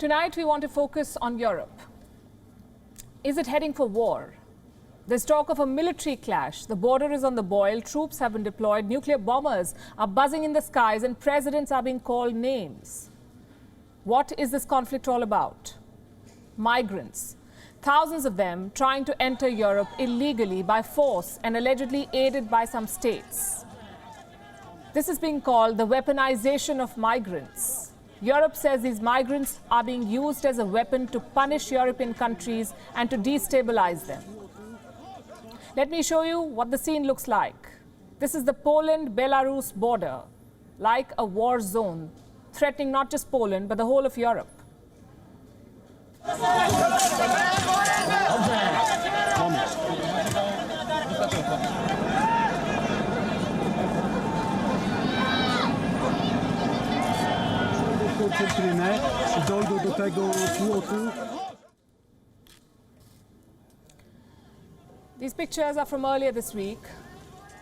Tonight, we want to focus on Europe. Is it heading for war? There's talk of a military clash. The border is on the boil. Troops have been deployed. Nuclear bombers are buzzing in the skies and presidents are being called names. What is this conflict all about? Migrants. Thousands of them trying to enter Europe illegally by force and allegedly aided by some states. This is being called the weaponization of migrants. Europe says these migrants are being used as a weapon to punish European countries and to destabilize them. Let me show you what the scene looks like. This is the Poland-Belarus border, like a war zone, threatening not just Poland, but the whole of Europe. These pictures are from earlier this week.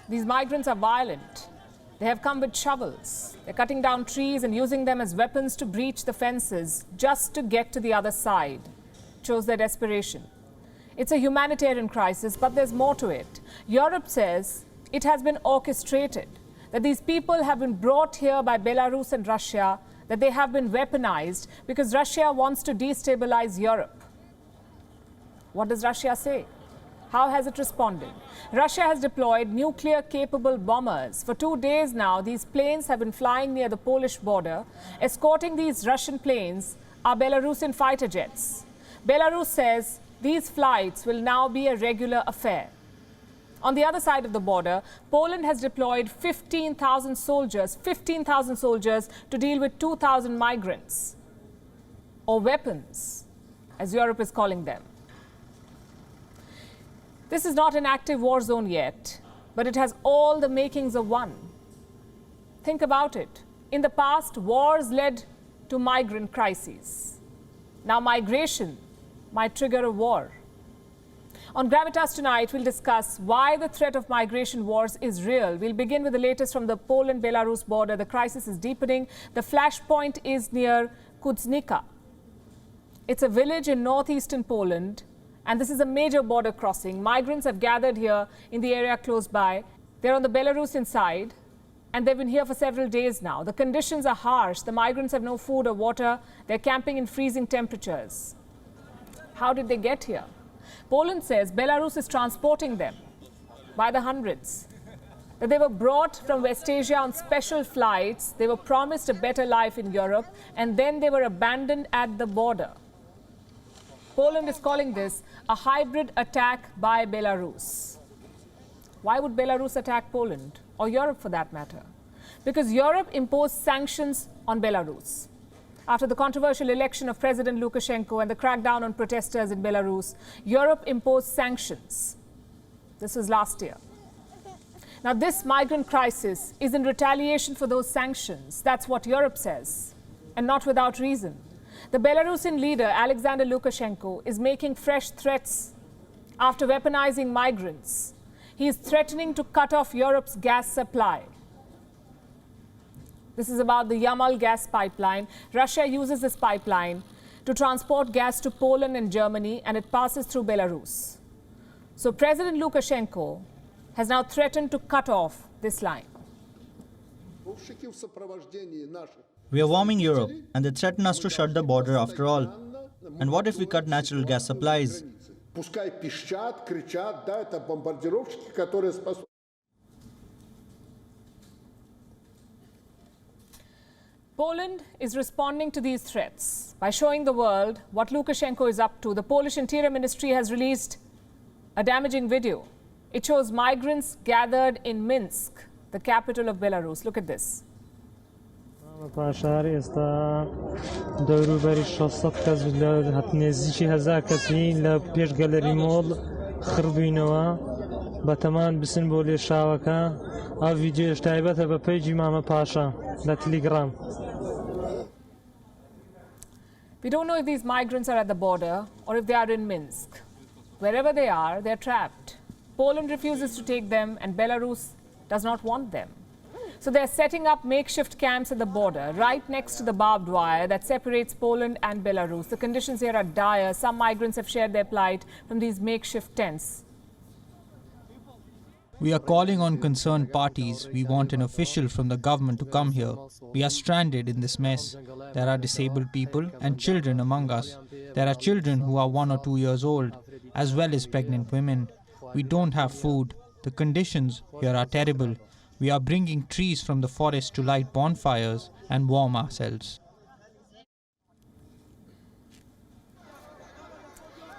These migrants are violent. They have come with shovels. They're cutting down trees and using them as weapons to breach the fences just to get to the other side. It shows their desperation. It's a humanitarian crisis, but there's more to it. Europe says it has been orchestrated, that these people have been brought here by Belarus and Russia, that they have been weaponized because Russia wants to destabilize Europe. What does Russia say? How has it responded? Russia has deployed nuclear-capable bombers. For 2 days now, these planes have been flying near the Polish border. Escorting these Russian planes are Belarusian fighter jets. Belarus says these flights will now be a regular affair. On the other side of the border, Poland has deployed 15,000 soldiers to deal with 2,000 migrants, or weapons, as Europe is calling them. This is not an active war zone yet, but it has all the makings of one. Think about it. In the past, wars led to migrant crises. Now migration might trigger a war. On Gravitas tonight, we'll discuss why the threat of migration wars is real. We'll begin with the latest from the Poland-Belarus border. The crisis is deepening. The flashpoint is near Kuznica. It's a village in northeastern Poland, and this is a major border crossing. Migrants have gathered here in the area close by. They're on the Belarusian side, and they've been here for several days now. The conditions are harsh. The migrants have no food or water. They're camping in freezing temperatures. How did they get here? Poland says Belarus is transporting them by the hundreds. That they were brought from West Asia on special flights. They were promised a better life in Europe, and then they were abandoned at the border. Poland is calling this a hybrid attack by Belarus. Why would Belarus attack Poland, or Europe for that matter? Because Europe imposed sanctions on Belarus. After the controversial election of President Lukashenko and the crackdown on protesters in Belarus, Europe imposed sanctions. This was last year. Now, this migrant crisis is in retaliation for those sanctions. That's what Europe says, and not without reason. The Belarusian leader, Alexander Lukashenko, is making fresh threats after weaponizing migrants. He is threatening to cut off Europe's gas supply. This is about the Yamal gas pipeline. Russia uses this pipeline to transport gas to Poland and Germany, and it passes through Belarus. So President Lukashenko has now threatened to cut off this line. We are warming Europe, and they threaten us to shut the border after all. And what if we cut natural gas supplies? Poland is responding to these threats by showing the world what Lukashenko is up to. The Polish Interior Ministry has released a damaging video. It shows migrants gathered in Minsk, the capital of Belarus. Look at this. We don't know if these migrants are at the border or if they are in Minsk. Wherever they are, they're trapped. Poland refuses to take them and Belarus does not want them. So they're setting up makeshift camps at the border, right next to the barbed wire that separates Poland and Belarus. The conditions here are dire. Some migrants have shared their plight from these makeshift tents. We are calling on concerned parties. We want an official from the government to come here. We are stranded in this mess. There are disabled people and children among us. There are children who are 1 or 2 years old, as well as pregnant women. We don't have food. The conditions here are terrible. We are bringing trees from the forest to light bonfires and warm ourselves.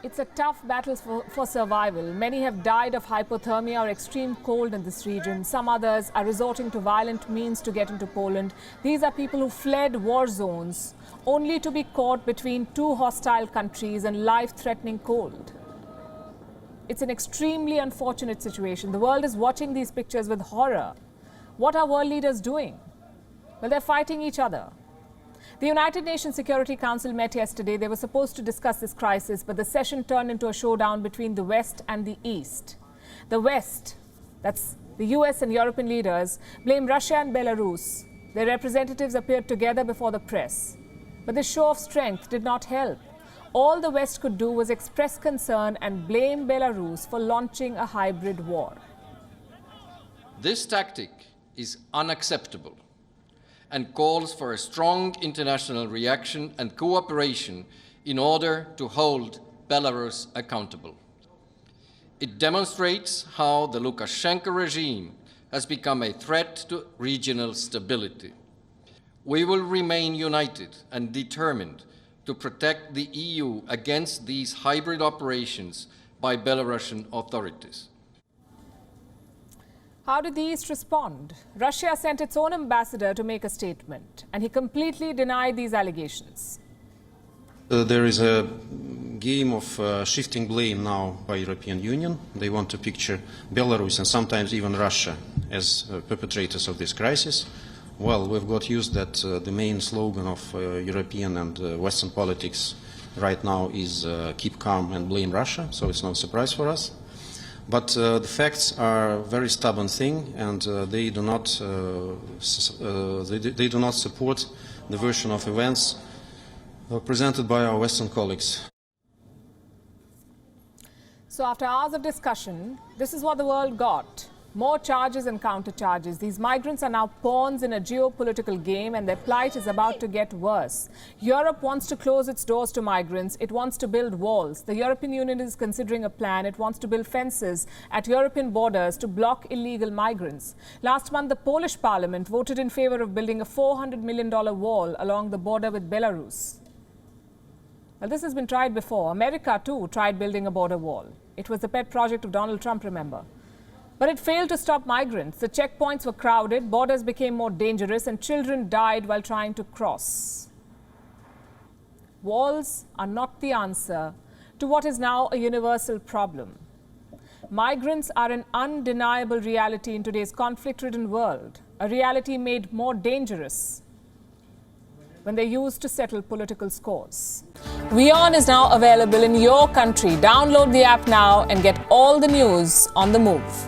It's a tough battle for survival. Many have died of hypothermia or extreme cold in this region. Some others are resorting to violent means to get into Poland. These are people who fled war zones only to be caught between two hostile countries and life-threatening cold. It's an extremely unfortunate situation. The world is watching these pictures with horror. What are world leaders doing? Well, they're fighting each other. The United Nations Security Council met yesterday. They were supposed to discuss this crisis, but the session turned into a showdown between the West and the East. The West, that's the US and European leaders, blame Russia and Belarus. Their representatives appeared together before the press. But this show of strength did not help. All the West could do was express concern and blame Belarus for launching a hybrid war. This tactic is unacceptable and calls for a strong international reaction and cooperation in order to hold Belarus accountable. It demonstrates how the Lukashenko regime has become a threat to regional stability. We will remain united and determined to protect the EU against these hybrid operations by Belarusian authorities. How did the East respond? Russia sent its own ambassador to make a statement, and he completely denied these allegations. There is a game of shifting blame now by European Union. They want to picture Belarus and sometimes even Russia as perpetrators of this crisis. Well, we've got used that the main slogan of European and Western politics right now is keep calm and blame Russia, so it's no surprise for us. But the facts are a very stubborn thing, and they do not support the version of events presented by our Western colleagues. So after hours of discussion, this is what the world got. More charges and countercharges. These migrants are now pawns in a geopolitical game, and their plight is about to get worse. Europe wants to close its doors to migrants. It wants to build walls. The European Union is considering a plan. It wants to build fences at European borders to block illegal migrants. Last month, the Polish parliament voted in favor of building a $400 million wall along the border with Belarus. Well, this has been tried before. America, too, tried building a border wall. It was the pet project of Donald Trump, remember. But it failed to stop migrants. The checkpoints were crowded, borders became more dangerous, and children died while trying to cross. Walls are not the answer to what is now a universal problem. Migrants are an undeniable reality in today's conflict-ridden world, a reality made more dangerous when they're used to settle political scores. WION is now available in your country. Download the app now and get all the news on the move.